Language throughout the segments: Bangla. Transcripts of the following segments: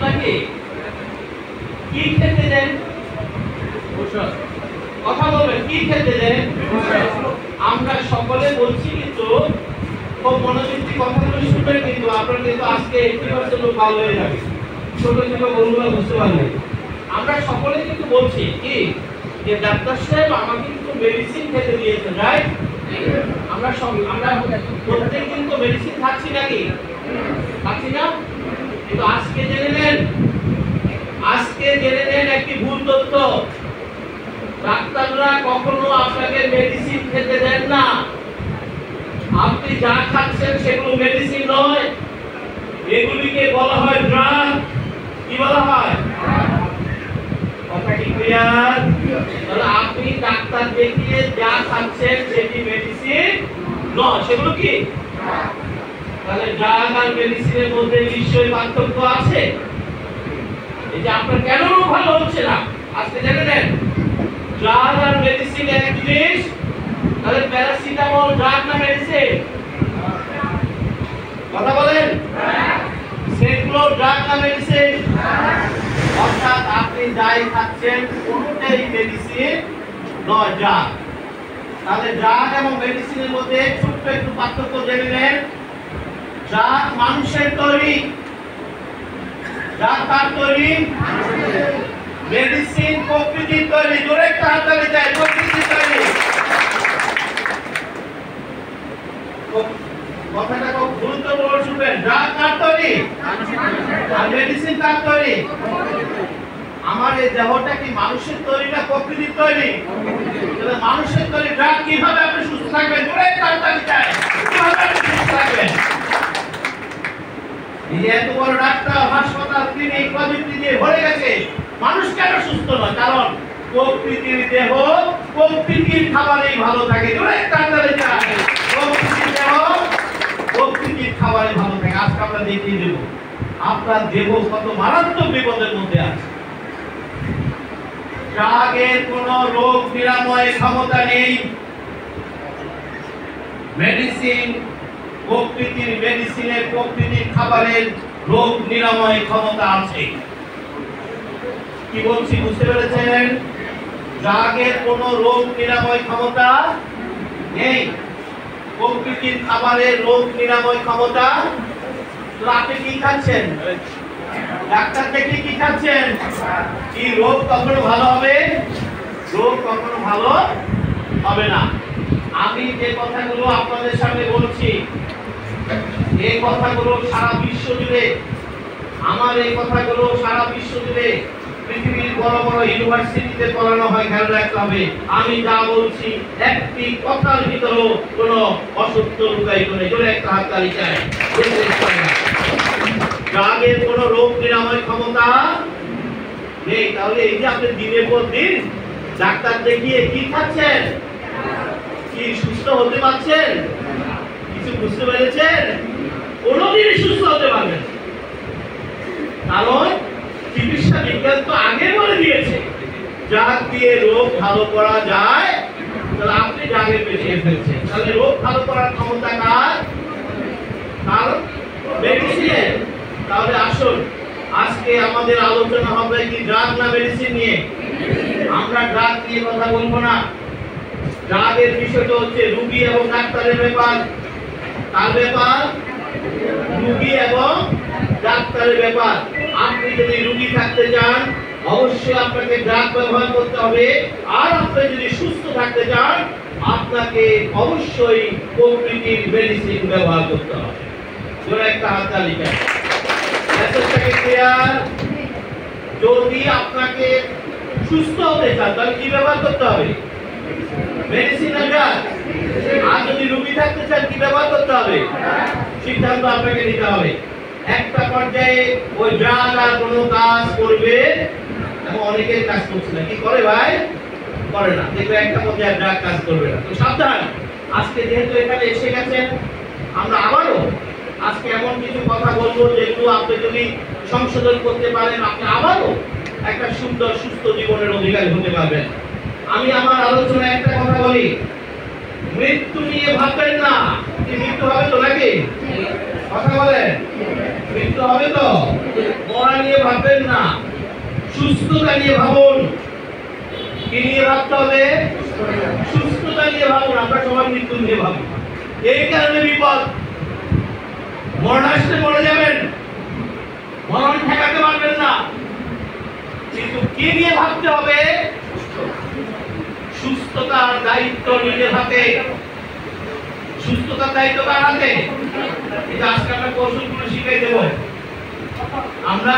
আপনাকে কি খেতে দেন? কথা বলবেন, কি খেতে দেন? আমরা সকলে বলছি, কিন্তু খুব মনোযোগ দিয়ে কথাগুলো শুনবেন, কিন্তু আপনারা কিন্তু আজকে 80% লোক ভালো হয়ে যাবে। ছোট ছোট গরুগুলো বুঝতে পারবেন। আমরা সকলে কিন্তু বলছি কি যে ডাক্তার সাহেব আমাকে কিন্তু মেডিসিন খেতে দিয়েছেন, রাইট? আমরা প্রত্যেক দিন তো মেডিসিন খাচ্ছি নাকি? খাচ্ছি না? কিন্তু আজকে জেনে নেন একটি ভুল তথ্য। ডাক্তাররা কখনো আপনাকে মেডিসিন খেতে দেন না। আপনি যা খাচ্ছেন সেগুলো মেডিসিন নয়, এগুলিকে বলা হয় ড্রাগ। কি বলা হয়? কথা কি ক্লিয়ার? তাহলে আপনি ডাক্তার দেখিয়ে যা খাচ্ছেন সেটি মেডিসিন নয়, সেগুলো কি? তাহলে ড্রাগ আর মেডিসিনের মধ্যে নিশ্চয়ই পার্থক্য আছে। এই যে আপনার কেন রোগ ভালো হচ্ছে না আজকে জেনে নেন। ড্রাগ আর মেডিসিন এক জিনিস। তাহলে প্যারাসিটামল ড্রাগ না মেডিসিন? কথা বলেন। সেগুলো ড্রাগ না মেডিসিন? অর্থাৎ আপনি যাই খাচ্ছেন কোনটাই মেডিসিন নয়, ড্রাগ। তাহলে ড্রাগ এবং মেডিসিনের মধ্যে ছোট্ট একটু পার্থক্য জেনে নেন। ড্রাগ মানুষের তৈরি। ড্রাগ কার তৈরি? মেডিসিন প্রকৃতির তৈরি। জোরে একটা হাততালি চাই, প্রকৃতির তৈরি। কথাটা খুব গুরুত্বপূর্ণ শুনবেন। ড্রাগ কার তৈরি আর মেডিসিন কার তৈরি? আমার এই দেহটা কি মানুষের তৈরি না প্রকৃতির তৈরি? তাহলে মানুষের তৈরি ড্রাগ কিভাবে আপনি সুস্থ থাকবেন? জোরে একটা হাততালি চাই। কিভাবে আপনি সুস্থ থাকবেন? এই এত বড় ডাক্তার, হাসপাতাল, ক্লিনিক, প্রযুক্তি দিয়ে ভরে গেছে, মানুষ কেন সুস্থ নয়? কারণ প্রকৃতির দেহ প্রকৃতির খাবারেই ভালো থাকে। জোরে একটা হাততালি চাই। প্রকৃতির দেহ প্রকৃতির খাবারে ভালো থাকে। আজকে আমরা দেখিয়ে দেব আপনার দেহ কত মারাত্মক বিপদের মধ্যে আছে। ড্রাগের কোনো রোগ নিরাময় ক্ষমতা নেই। মেডিসিনের প্রকৃতির খাবারের রোগ নিরাময় ক্ষমতা আছে। কি বলছি বুঝতে পেরেছেন? ড্রাগের কোনো রোগ নিরাময় ক্ষমতা নেই। প্রকৃতির খাবারের রোগ নিরাময় ক্ষমতা। আপনি কি খাচ্ছেন? ডাক্তার দেখে কি খাচ্ছেন? কি রোগ কখনো ভালো হবে? রোগ কখনো ভালো হবে না। আমি যে কথাগুলো আপনাদের সামনে বলছি, এই কথাগুলো সারা বিশ্ব জুড়ে, আমার এই কথাগুলো সারা বিশ্ব জুড়ে পৃথিবীর বড় বড় ইউনিভার্সিটিতে পড়ানো হয়, খেয়াল রাখতে হবে। আমি যা বলছি একটি কথার ভিতরেও কোনো অসত্য লুকায়িত নেই। জোরে একটা হাততালি চাই। ড্রাগের কোনো রোগ নিরাময় ক্ষমতা নেই। তাহলে এই যে আপনি দিনের পর দিন ডাক্তার দেখিয়ে কি খাচ্ছেন, কি সুস্থ হতে পারছেন? কিছু বুঝতে পেরেছেন? কোনোদিনই সুস্থ হতে পারবেন। কারণ চিকিৎসা বিজ্ঞান তো আগে বলে দিয়েছে ড্রাগ দিয়ে রোগ ভালো করা যায়। তাহলে আপনি ড্রাগের পেছনে ফেলছেন। তাহলে রোগ ভালো করার ক্ষমতা কার? কারণ মেডিসিনের। তাহলে আসুন আজকে আমাদের আলোচনা হবে কি ড্রাগ না মেডিসিন নিয়ে? আমরা ড্রাগ নিয়ে কথা বলবো না। ড্রাগের বিষয়টা হচ্ছে রোগী এবং ডাক্তারের ব্যাপার। তার ব্যাপার রোগী এবং ডাক্তারের ব্যাপার। আপনি যদি রোগী থাকতে চান অবশ্যই আপনাকে ড্রাগ ব্যবহার করতে হবে, আর আপনি যদি সুস্থ থাকতে চান আপনাকে অবশ্যই প্রকৃতির মেডিসিন ব্যবহার করতে হবে। জোরে একটা হাততালি চাই। মেসেজটাকে ক্লিয়ার? যদি আপনাকে সুস্থ হতে চান তাহলে কি ব্যবহার করতে হবে? মেডিসিন না ড্রাগ? আর যদি রোগী থাকতে চান কি ব্যবহার করতে হবে? সিদ্ধান্ত আপনাকে নিতে হবে। একটা পর্যায়ে ওই ড্রাগ আর কোনো কাজ করবে, এবং অনেকের কাজ করছে না। কি করে ভাই? করে না। দেখবে একটা পর্যায়ে ড্রাগ কাজ করবে না। তো সাবধান। আজকে যেহেতু এখানে এসে গেছেন, আমরা আবারও আজকে এমন কিছু কথা বলবো যেগুলো আপনি যদি সংশোধন করতে পারেন আপনি আবারও একটা সুন্দর সুস্থ জীবনের অধিকারী হতে পারবেন। আমি আমার আলোচনায় একটা কথা বলি, মৃত্যু নিয়ে ভাববেন না। মৃত্যু হবে তো নাকি? কথা বলেন, মৃত্যু হবে তো? মরা নিয়ে ভাববেন না, সুস্থতা নিয়ে ভাবুন। কি নিয়ে ভাবতে হবে? সুস্থতা নিয়ে ভাবুন। আমরা সবাই মৃত্যু নিয়ে ভাবি, এই কারণে বিপদ। মরণ আসলে মরে যাবেন, মরণ ঠেকাতে পারবেন না, কিন্তু কি নিয়ে ভাবতে হবে? সুস্থতার দায়িত্ব নিজের হাতে। সুস্থতার দায়িত্ব কার হাতে? এটা আজকে আমরা কৌশলগুলো শিখিয়ে দেব। আমরা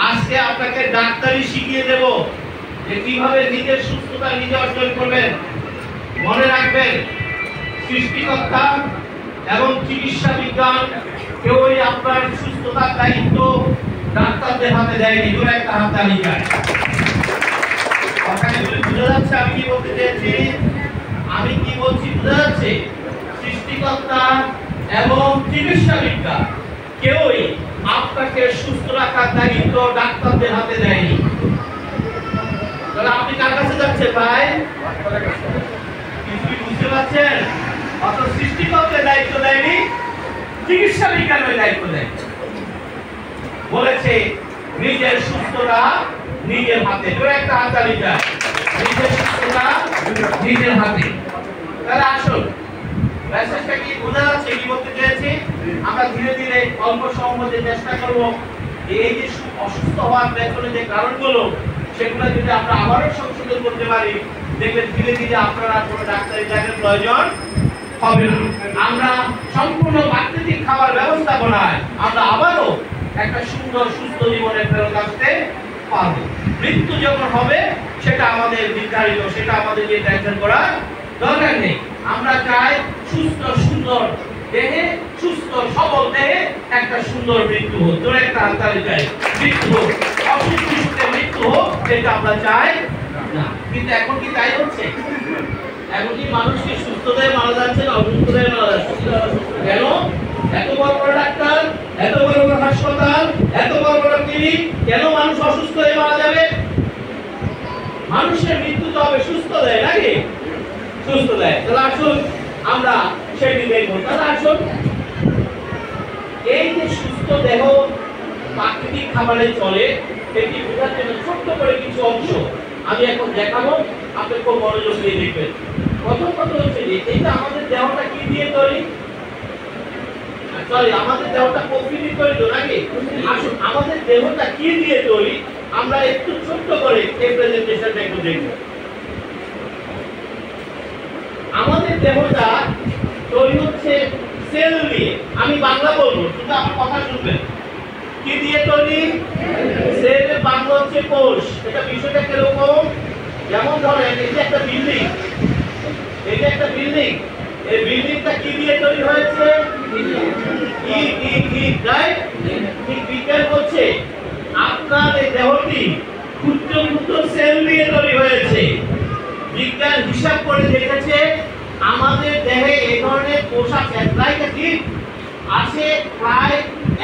আজকে আপনাকে ডাক্তারি শিখিয়ে দেব যে কিভাবে নিজের সুস্থতা নিজে অর্জন করবেন। মনে রাখবেন, সৃষ্টিকর্তা এবং চিকিৎসা বিজ্ঞান কেউই আপনার সুস্থতার দায়িত্ব ডাক্তারদের হাতে দেয়নি। দূর একটা হাত দাঁড়িয়ে যায়। কথাটা বুঝা যাচ্ছে আমি কি বলতে চেয়েছি? আমি কি বলছি বুঝা যাচ্ছে? সৃষ্টিকর্তা এবং চিকিৎসা বিজ্ঞান কেউই আপনাকে সুস্থ রাখার দায়িত্ব ডাক্তারদের হাতে দেয়নি। তাহলে আপনি কার কাছে যাচ্ছেন ভাই? কিছু বুঝতে পারছেন? অত সৃষ্টিকর্তার দায়িত্ব দেয়নি, চিকিৎসা বিজ্ঞানের দায়িত্ব দেয়। বলেছে নিজের সুস্থতা নিজের হাতে। জোরে একটা হাত তালি দাও। নিজের সুস্থতা নিজের হাতে। তাহলে আসুন, মেসেজটা কি বোঝা যাচ্ছে? কি বলতে চেয়েছি? আমরা ধীরে ধীরে অল্প সময়ের মধ্যে চেষ্টা করব এই যে অসুস্থ হওয়ার পেছনে যে কারণগুলো, সেগুলো যদি আমরা আবারও সংশোধন করতে পারি, দেখবেন ধীরে ধীরে আপনারা কোনো ডাক্তারি দেখার প্রয়োজন হবে না। আমরা সম্পূর্ণ প্রাকৃতিক খাবার ব্যবস্থাপনায় আমরা আবারও একটা সুন্দর সুস্থ জীবনে ফেরত আসতে পারবো। মৃত্যু যখন হবে সেটা আমাদের নির্ধারিত, সেটা আমাদের নিয়ে টেনশন করার দরকার নেই। আমরা চাই সুস্থ সুন্দর দেহে, সুস্থ সবল দেহে একটা সুন্দর মৃত্যু হোক। জোরে একটা হাততালি চাই। মৃত্যু হোক, অসুস্থ মৃত্যু হোক, এটা আমরা চাই না। কিন্তু এখন কি তাই হচ্ছে? এখন কি মানুষ কি সুস্থ দেহে মারা যাচ্ছে না অসুস্থ দেহে মারা যাচ্ছে? কেন? এত বড় বড় ডাক্তার, এত বড় বড় হাসপাতাল, এত বড় বড় ক্লিনিক, কেন মানুষ অসুস্থ হয়ে মারা যাবে? মানুষের মৃত্যু তো হবে সুস্থ দেয় নাকি? সুস্থ দেয়। তাহলে আসুন আমরা সেটি দেখবো। তাহলে আসুন, এই যে সুস্থ দেহ প্রাকৃতিক খাবারে চলে, এটি বোঝার জন্য ছোট্ট করে কিছু অংশ আমি এখন দেখাবো। আপনি খুব মনোযোগ দিয়ে দেখবেন। প্রথম কথা হচ্ছে যে এটা আমাদের দেহটা কি দিয়ে তৈরি? সরি, আমাদের দেহটা প্রকৃতি তৈরি তো নাকি? আসুন, আমাদের দেহটা কি দিয়ে তৈরি আমরা একটু ছোট্ট করে এই প্রেজেন্টেশনটা একটু দেখব। আমাদের দেহটা তৈরি হচ্ছে সেল দিয়ে। আমি বাংলা বলবো, শুধু আমার কথা শুনবেন। কি দিয়ে তৈরি? সেল। বাংলা হচ্ছে কোষ। এটা বিষয়টা কিরকম? যেমন ধরেন এই যে একটা বিল্ডিং, এই যে একটা বিল্ডিং, এই বিল্ডিংটা কি দিয়ে তৈরি হয়েছে? ঠিক বিজ্ঞান বলছে আপনার এই দেহটি ক্ষুদ্র ক্ষুদ্র সেল দিয়ে তৈরি হয়েছে। বিজ্ঞান হিসাব করে দেখেছে আমাদের দেহে এই ধরনের কোষ আছে প্রায়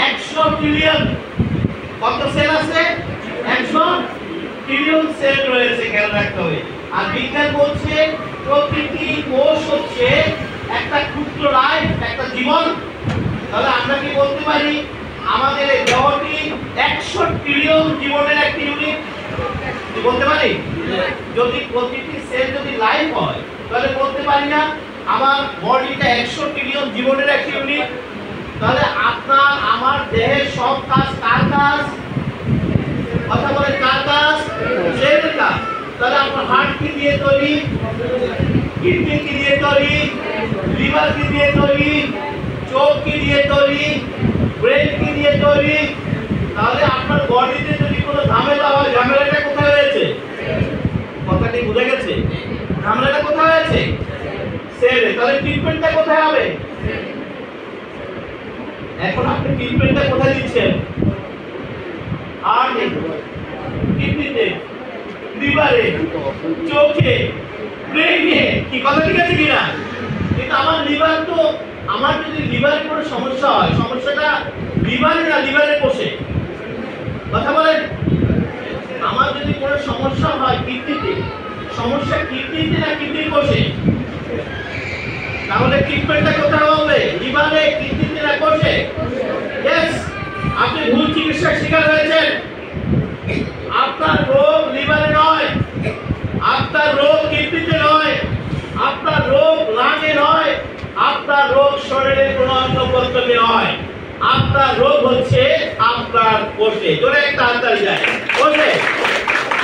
100 ট্রিলিয়ন। কত সেল আছে? 100 ট্রিলিয়ন সেল রয়েছে, খেয়াল রাখতে হবে। আর বিজ্ঞান বলছে প্রতিটি কোষ হচ্ছে একটা ক্ষুদ্র লাইফ, একটা জীবন। তাহলে আমরা কি বলতে পারি আমাদের এই দেহটি 100 ট্রিলিয়ন জীবনের একটি ইউনিট? কি বলতে পারি? যদি প্রতিটি সেল যদি লাইফ হয় তাহলে বলতে পারি না আমার বডিটা 100 ট্রিলিয়ন জীবনের একটি ইউনিট? তাহলে আপনার আমার দেহের সব কাজ কার কাজ? কথা বলে কার কাজ? সেলের কাজ। তাহলে আপনার হার্ট কি দিয়ে তৈরি? কিডনি কি দিয়ে তৈরি? লিভার কি দিয়ে তৈরি? চোখ কি দিয়ে তৈরি? ব্রেন কি দিয়ে তৈরি? তাহলে আপনার বডিতে যদি কোনো ঝামেলা হয়, ঝামেলাটা কোথায় হয়েছে? কথাটি বুঝে গেছে? ঝামেলাটা কোথায় হয়েছে? সেলে। তাহলে ট্রিটমেন্টটা কোথায় হবে? এখন আপনি ট্রিটমেন্টটা কোথায় দিচ্ছেন? হার্টে, কিডনিতে, লিভারে, চোখে, ব্রেইনে। কি কথা ঠিক আছে কিনা? কিন্তু আমার লিভার তো, আমার যদি লিভারে কোনো সমস্যা হয়, সমস্যাটা লিভারে না লিভারে বসে? কথা বলেন। আমার যদি কোনো সমস্যা হয় কিডনিতে, সমস্যা কিডনিতে না কিডনির বসে? তাহলে ট্রিটমেন্টটা কোথায় হবে? লিভারে, কিডনিতে না বসে? রোগ হচ্ছে আপনার কোষে। জোরে একটা হাততালি যায়। কোষে।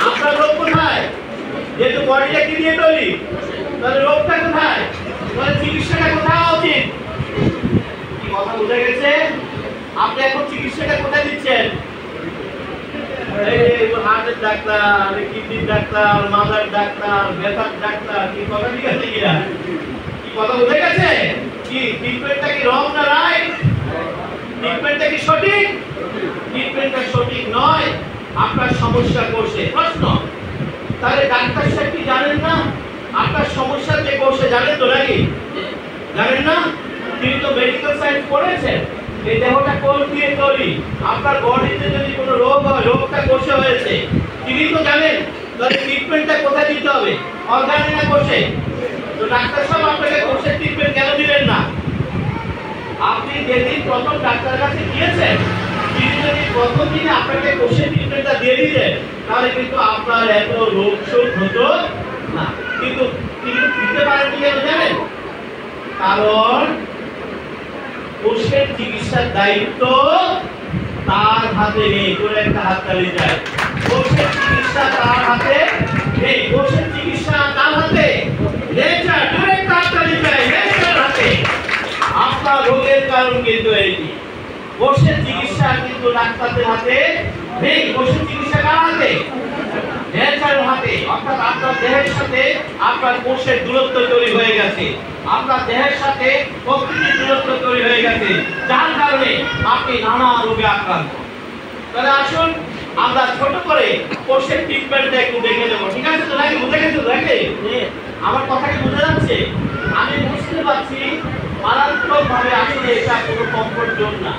আপনার রোগ কোথায়? যেহেতু বডিটা কি দিয়ে তৈরি, তাহলে রোগটা কোথায়? তাহলে চিকিৎসাটা কোথায় উচিত? কি কথা বুঝে গেছে? আপনি এখন চিকিৎসাটা কোথায় দিচ্ছেন? এই হার্টের ডাক্তার, কিডনির ডাক্তার, মাথার ডাক্তার, ব্যথার ডাক্তার, কি কথা ঠিক আছে কিনা? কি কথা বুঝে গেছে? কি ট্রিটমেন্টটা কি রং না রাইট? ট্রিটমেন্টটা কি সঠিক? ট্রিটমেন্টটা সঠিক নয়, আপনার সমস্যা করছে। প্রশ্ন, তাহলে ডাক্তার সাহেব কি জানেন না আপনার সমস্যা যে করছে? জানেন তো নাকি? জানেন না? তিনি তো মেডিকেল সায়েন্স পড়েছেন। এই দেহটা কোষ দিয়ে তৈরি। আপনার বডিতে যদি কোনো রোগ হয়, রোগটা কোষে হয়েছে, তিনি তো জানেন। তাহলে ট্রিটমেন্টটা কোথায় দিতে হবে? অর্গানে না কোষে? তো ডাক্তার সাহেব আপনাকে কোষের ট্রিটমেন্ট কেন দিলেন না? আপনি যেদিন প্রথম ডাক্তারের কাছে গিয়েছেন, তিনি যদি প্রথম দিনে আপনাকে কোষের ট্রিটমেন্টটা দিয়ে দিতেন, তাহলে কিন্তু আপনার এত রোগ শোক হতো না। কিন্তু তিনি দিতে পারেন কি কেন জানেন? কারণ কোষের চিকিৎসার দায়িত্ব তার হাতে নেই। করে একটা হাততালি যায়। কোষের চিকিৎসা তার হাতে নেই। কোষের চিকিৎসা তার হাতে নেচার। করে একটা হাততালি যায়। নেচার হাতে। আপনার রোগের কারণ কিন্তু এইটি। কোষের চিকিৎসা কিন্তু ডাক্তারদের হাতে নেই। কোষের চিকিৎসা কার হাতে? নেচারের হাতে। অর্থাৎ আপনার দেহের সাথে আপনার কোষের দূরত্ব তৈরি হয়ে গেছে। আপনার দেহের সাথে প্রকৃতির দূরত্ব তৈরি হয়ে গেছে, যার কারণে আপনি নানা রোগে আক্রান্ত। তাহলে আসুন আমরা ছোট করে কোষের ট্রিটমেন্টটা একটু দেখে নেব। ঠিক আছে তো নাকি? বুঝে গেছো? দেখে আমার কথা কি বুঝে যাচ্ছে? আমি বুঝতে পারছি মারাত্মক ভাবে আসলে এটা কোনো কমফোর্ট জোন না।